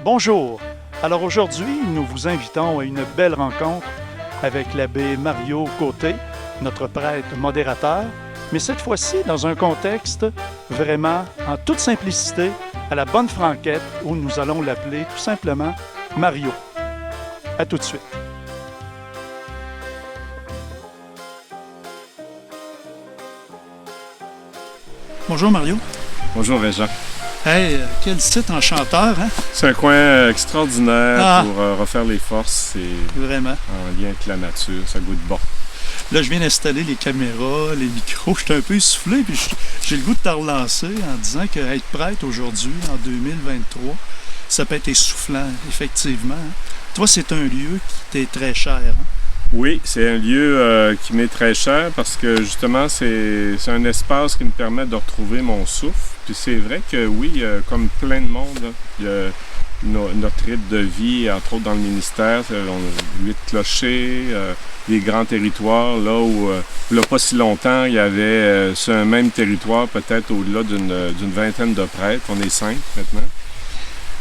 Bonjour. Alors aujourd'hui, nous vous invitons à une belle rencontre avec l'abbé Mario Côté, notre prêtre modérateur, mais cette fois-ci dans un contexte vraiment en toute simplicité, à la bonne franquette, où nous allons l'appeler tout simplement Mario. À tout de suite. Bonjour Mario. Bonjour Régent. Hey, quel site enchanteur, hein? C'est un coin extraordinaire pour refaire les forces et vraiment en lien avec la nature. Ça goûte bon. Là, je viens d'installer les caméras, les micros. Je suis un peu essoufflé, puis j'ai le goût de te relancer en disant qu'être prêtre aujourd'hui, en 2023, ça peut être essoufflant, effectivement. Toi, c'est un lieu qui t'est très cher, hein? Oui, c'est un lieu qui m'est très cher parce que justement, c'est un espace qui me permet de retrouver mon souffle. Puis c'est vrai que oui, comme plein de monde, là, il y a notre rythme de vie, entre autres dans le ministère, on a 8 clochers, des grands territoires, là où, il n'y a pas si longtemps, il y avait sur un même territoire peut-être au-delà d'une vingtaine de prêtres. On est 5 maintenant.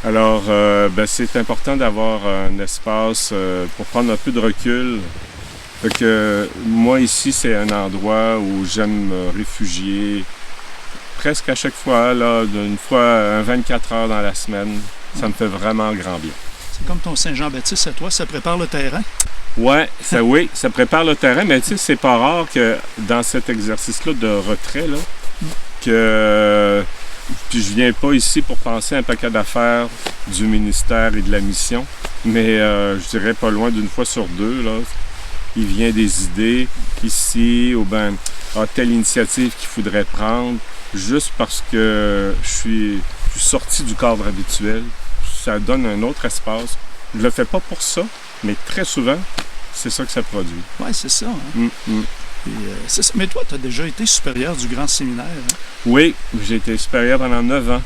Alors, c'est important d'avoir un espace pour prendre un peu de recul. Fait que moi, ici, c'est un endroit où j'aime me réfugier presque à chaque fois, là, d'une fois 24 heures dans la semaine. Ça me fait vraiment grand bien. C'est comme ton Saint-Jean-Baptiste à toi, ça prépare le terrain? Oui, ça prépare le terrain, mais tu sais, c'est pas rare que dans cet exercice-là de retrait, là, que... Puis je viens pas ici pour penser un paquet d'affaires du ministère et de la mission, mais je dirais pas loin d'une fois sur deux, là, il vient des idées ici, ou bien telle initiative qu'il faudrait prendre, juste parce que je suis sorti du cadre habituel. Ça donne un autre espace. Je le fais pas pour ça, mais très souvent, c'est ça que ça produit. Oui, c'est ça. Hein? C'est ça. Mais toi, tu as déjà été supérieur du grand séminaire. Hein? Oui, j'ai été supérieur pendant 9 ans.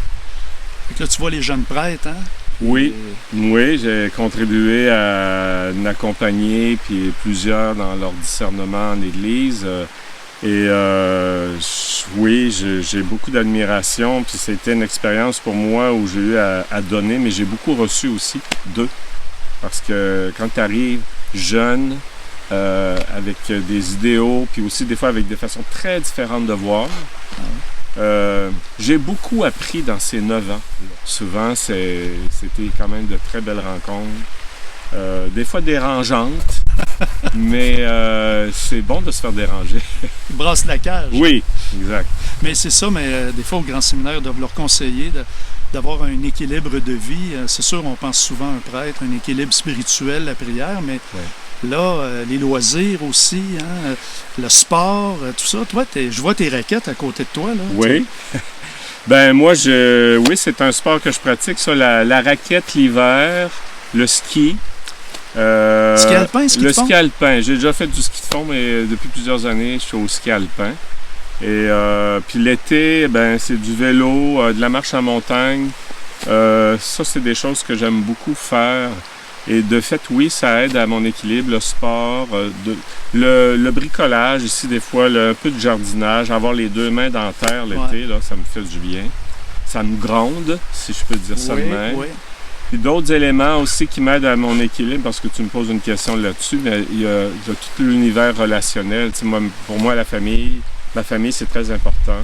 Fait que là, tu vois les jeunes prêtres, hein? Oui, j'ai contribué à accompagner puis plusieurs dans leur discernement en Église. Oui, j'ai beaucoup d'admiration. Puis c'était une expérience pour moi où j'ai eu à donner, mais j'ai beaucoup reçu aussi d'eux. Parce que quand tu arrives jeune, avec des idéaux, puis aussi des fois avec des façons très différentes de voir. J'ai beaucoup appris dans ces 9 ans. Souvent, c'était quand même de très belles rencontres. Des fois dérangeantes, mais c'est bon de se faire déranger. Ils brassent la cage. Oui, exact. Mais c'est ça, mais des fois, au grand séminaire, ils doivent leur conseiller d'avoir un équilibre de vie. C'est sûr, on pense souvent à un prêtre, un équilibre spirituel, la prière, mais là, les loisirs aussi, hein, le sport, tout ça. Toi, je vois tes raquettes à côté de toi. Là, oui. Ben moi, oui, c'est un sport que je pratique, ça, la raquette l'hiver, le ski. Ski alpin, ski de fond? Le ski alpin. J'ai déjà fait du ski de fond, mais depuis plusieurs années, je suis au ski alpin. Et puis l'été, c'est du vélo, de la marche en montagne. Ça, c'est des choses que j'aime beaucoup faire. Et de fait, oui, ça aide à mon équilibre, le sport, le bricolage ici, des fois, un peu de jardinage, avoir les 2 mains dans la terre l'été, là, ça me fait du bien. Ça me gronde, si je peux dire ça de même. Oui. Puis d'autres éléments aussi qui m'aident à mon équilibre, parce que tu me poses une question là-dessus, mais il y a tout l'univers relationnel. Tu sais, pour moi, ma famille, c'est très important.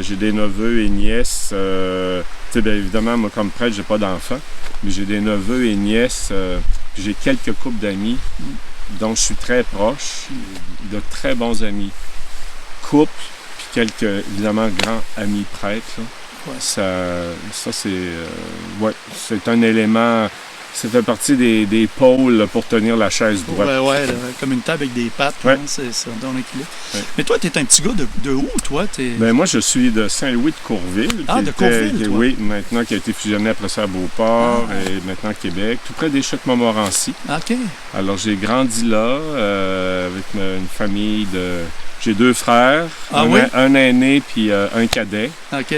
J'ai des neveux et nièces. Bien évidemment, moi, comme prêtre, j'ai pas d'enfants, mais j'ai des neveux et nièces. Puis j'ai quelques couples d'amis dont je suis très proche, de très bons amis. Couples, puis quelques, évidemment, grands amis prêtres. Là. Ouais. Ça c'est un élément. Ça fait partie des pôles là, pour tenir la chaise droite. Oui, comme une table avec des pattes, hein, c'est ça, dans l'équilibre. Ouais. Mais toi, tu es un petit gars de où, toi? Moi, je suis de Saint-Louis de Courville. Courville, toi? Oui, maintenant qui a été fusionné après ça à Beauport et maintenant à Québec, tout près des Chutes-Montmorency. OK. Alors, j'ai grandi là avec une famille de... J'ai 2 frères, un aîné puis un cadet. OK.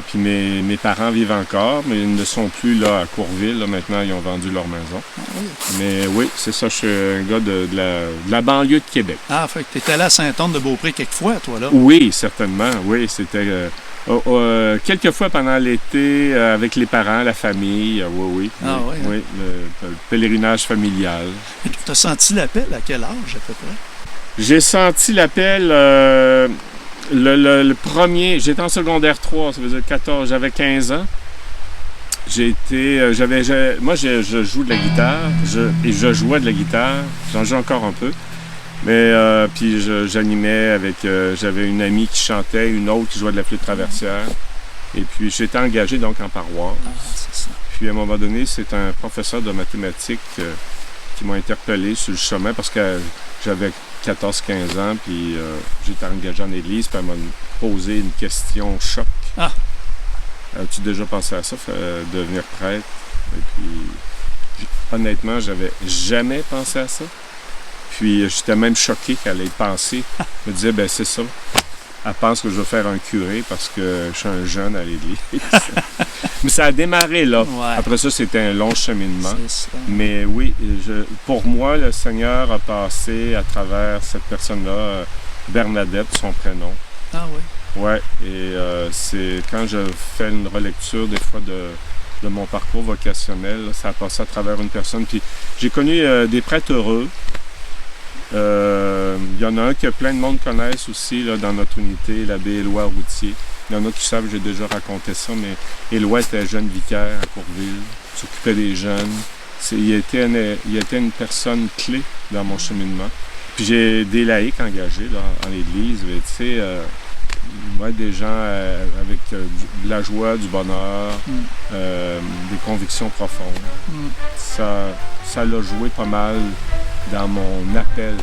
Puis mes parents vivent encore, mais ils ne sont plus là à Courville. Là, maintenant, ils ont vendu leur maison. Mais oui, c'est ça, je suis un gars de la banlieue de Québec. Ah, fait que tu étais allé à Saint-Anne-de-Beaupré quelquefois, toi, là? Oui, certainement. Oui, c'était Quelques fois pendant l'été, avec les parents, la famille, oui. Ah oui, hein? Oui, le pèlerinage familial. Tu as senti l'appel à quel âge à peu près? J'ai senti l'appel le premier, j'étais en secondaire 3, ça veut dire 14, j'avais 15 ans. Moi, je joue de la guitare, je jouais de la guitare, j'en joue encore un peu. Mais puis j'animais avec, j'avais une amie qui chantait, une autre qui jouait de la flûte traversière. Et puis j'étais engagé donc en paroisse. Ah, c'est ça. Puis à un moment donné, c'est un professeur de mathématiques qui m'a interpellé sur le chemin parce que j'avais 14-15 ans, puis j'étais engagé en église, puis elle m'a posé une question choc. Ah! As-tu déjà pensé à ça, devenir prêtre? Et puis, honnêtement, j'avais jamais pensé à ça. Puis j'étais même choqué qu'elle ait pensé. Je me disais, ben c'est ça. Elle pense que je vais faire un curé parce que je suis un jeune à l'église. Mais ça a démarré là. Ouais. Après ça, c'était un long cheminement. C'est ça. Mais oui, pour moi, le Seigneur a passé à travers cette personne-là, Bernadette, son prénom. Ah oui. Ouais, et c'est quand je fais une relecture des fois de mon parcours vocationnel, ça a passé à travers une personne. Puis j'ai connu des prêtres heureux. Il y en a un que plein de monde connaissent aussi là, dans notre unité, l'abbé Éloi Routier. Il y en a qui savent, j'ai déjà raconté ça, mais Éloi était jeune vicaire à Courville, s'occupait des jeunes. Il était une personne clé dans mon cheminement. Puis j'ai des laïcs engagés là, en l'église, tu sais, des gens avec de la joie, du bonheur, des convictions profondes. Ça l'a joué pas mal dans mon appel